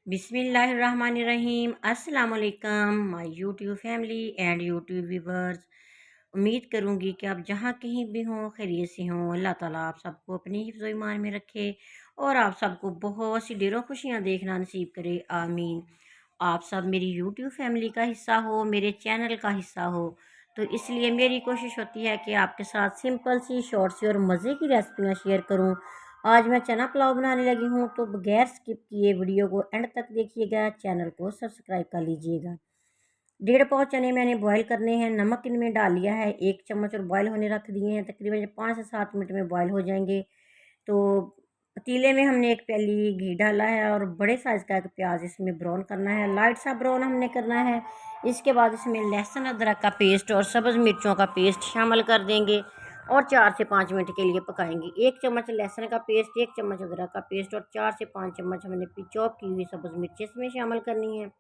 बिस्मिल्लाहिर्रहमानिर्रहीम। अस्सलाम वालेकुम my YouTube family and YouTube viewers. उम्मीद करूंगी कि आप जहां कहीं भी हों खैरियत से हों। अल्लाह ताला आप सबको अपने हिफ्ज़ व ईमान में रखे और आप सबको बहुत सी ढेरों खुशियां देखना नसीब करे, आमीन। आप सब मेरी यूट्यूब फैमिली का हिस्सा हो, मेरे चैनल का हिस्सा हो, तो इसलिए मेरी कोशिश होती है कि आपके साथ सिंपल सी शॉर्ट सी और मज़े की रेसिपियाँ शेयर करूं। आज मैं चना पुलाव बनाने लगी हूं, तो बगैर स्किप किए वीडियो को एंड तक देखिएगा, चैनल को सब्सक्राइब कर लीजिएगा। 1.5 पाव चने मैंने बॉईल करने हैं, नमक इनमें डाल लिया है 1 चम्मच और बॉईल होने रख दिए हैं। तकरीबन 5 से 7 मिनट में बॉईल हो जाएंगे। तो पतीले में हमने 1 प्याली घी डाला है और बड़े साइज़ का एक प्याज इसमें ब्राउन करना है, लाइट सा ब्राउन हमने करना है। इसके बाद इसमें लहसुन अदरक का पेस्ट और सब्ज़ मिर्चों का पेस्ट शामिल कर देंगे और 4 से 5 मिनट के लिए पकाएंगे। 1 चम्मच लहसुन का पेस्ट, 1 चम्मच अदरक का पेस्ट और 4 से 5 चम्मच हमने चॉप की हुई सब्ज़ मिर्चें इसमें शामिल करनी है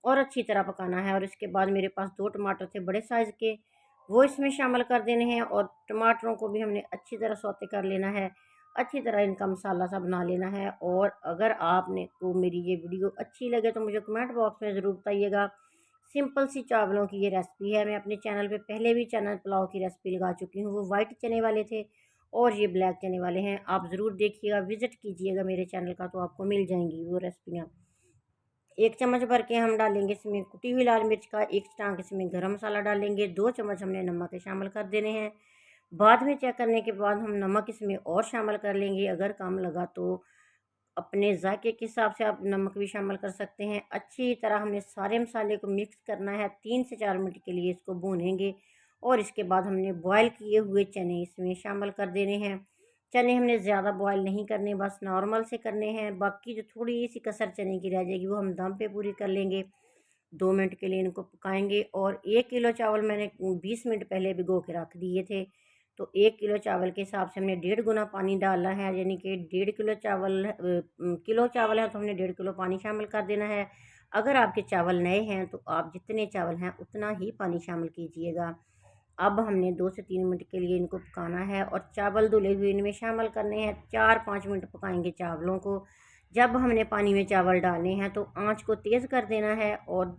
और अच्छी तरह पकाना है। और इसके बाद मेरे पास 2 टमाटर थे बड़े साइज़ के, वो इसमें शामिल कर देने हैं और टमाटरों को भी हमने अच्छी तरह सौते कर लेना है। अच्छी तरह इनका मसाला सा बना लेना है। और अगर आपने को मेरी ये वीडियो अच्छी लगे तो मुझे कमेंट बॉक्स में ज़रूर बताइएगा। सिंपल सी चावलों की ये रेसिपी है। मैं अपने चैनल पे पहले भी चना पुलाव की रेसिपी लगा चुकी हूँ, वो वाइट चने वाले थे और ये ब्लैक चने वाले हैं। आप ज़रूर देखिएगा, विज़िट कीजिएगा मेरे चैनल का, तो आपको मिल जाएंगी वो रेसिपियाँ। 1 चम्मच भर के हम डालेंगे इसमें कुटी हुई लाल मिर्च का, 1 चांक इसमें गरम मसाला डालेंगे, 2 चम्मच हमने नमक के शामिल कर देने हैं। बाद में चेक करने के बाद हम नमक इसमें और शामिल कर लेंगे। अगर कम लगा तो अपने जायके के हिसाब से आप नमक भी शामिल कर सकते हैं। अच्छी तरह हमने सारे मसाले को मिक्स करना है। 3 से 4 मिनट के लिए इसको भूनेंगे और इसके बाद हमने बॉयल किए हुए चने इसमें शामिल कर देने हैं। चने हमने ज़्यादा बॉयल नहीं करने, बस नॉर्मल से करने हैं। बाकी जो थोड़ी सी कसर चने की रह जाएगी वो हम दम पे पूरी कर लेंगे। 2 मिनट के लिए इनको पकाएंगे। और 1 किलो चावल मैंने 20 मिनट पहले भिगो के रख दिए थे, तो 1 किलो चावल के हिसाब से हमने 1.5 गुना पानी डालना है। यानी कि 1.5 किलो चावल किलो चावल है तो हमने 1.5 किलो पानी शामिल कर देना है। अगर आपके चावल नए हैं तो आप जितने चावल हैं उतना ही पानी शामिल कीजिएगा। अब हमने 2 से 3 मिनट के लिए इनको पकाना है और चावल धुले हुए इनमें शामिल करने हैं। 4-5 मिनट पकाएंगे चावलों को। जब हमने पानी में चावल डालने हैं तो आंच को तेज़ कर देना है और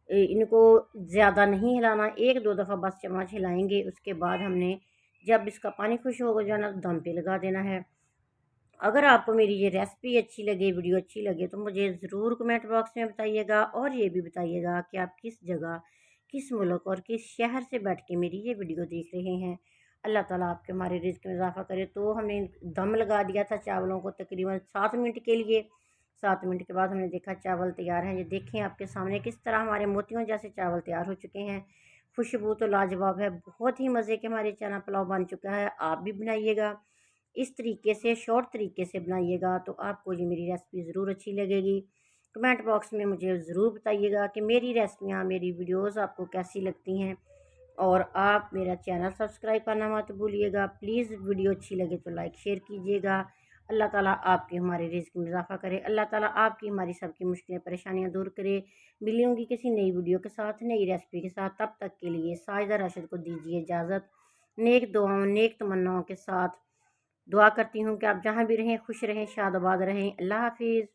इनको ज़्यादा नहीं हिलाना, 1-2 दफ़ा बस चम्मच हिलाएंगे। उसके बाद हमने जब इसका पानी खुश हो जाना तो दम पे लगा देना है। अगर आपको मेरी ये रेसिपी अच्छी लगे, वीडियो अच्छी लगे, तो मुझे ज़रूर कमेंट बॉक्स में बताइएगा और ये भी बताइएगा कि आप किस जगह, किस मुल्क और किस शहर से बैठ के मेरी ये वीडियो देख रहे हैं। अल्लाह ताला आपके हमारे रिज़्क़ में इज़ाफ़ा करे। तो हमने दम लगा दिया था चावलों को तकरीबन 7 मिनट के लिए। 7 मिनट के बाद हमने देखा चावल तैयार हैं। ये देखें आपके सामने किस तरह हमारे मोतियों जैसे चावल तैयार हो चुके हैं। खुशबू तो लाजवाब है, बहुत ही मज़े के हमारे चना पुलाव बन चुका है। आप भी बनाइएगा इस तरीके से, शॉर्ट तरीके से बनाइएगा, तो आपको ये मेरी रेसिपी ज़रूर अच्छी लगेगी। कमेंट बॉक्स में मुझे ज़रूर बताइएगा कि मेरी रेसिपियाँ, मेरी वीडियोज़ आपको कैसी लगती हैं। और आप मेरा चैनल सब्सक्राइब करना मत भूलिएगा। प्लीज़ वीडियो अच्छी लगे तो लाइक शेयर कीजिएगा। अल्लाह ताला आपके हमारे रिज़्क़ में इज़ाफ़ा करे। अल्लाह ताला आपकी हमारी सबकी मुश्किलें परेशानियाँ दूर करे। मिलूँगी किसी नई वीडियो के साथ, नई रेसिपी के साथ। तब तक के लिए साजिदा राशिद को दीजिए इजाज़त। नेक दुआओं, नेक तमन्नाओं के साथ दुआ करती हूँ कि आप जहाँ भी रहें खुश रहें, शाद आबाद रहें। अल्लाह हाफ़िज़।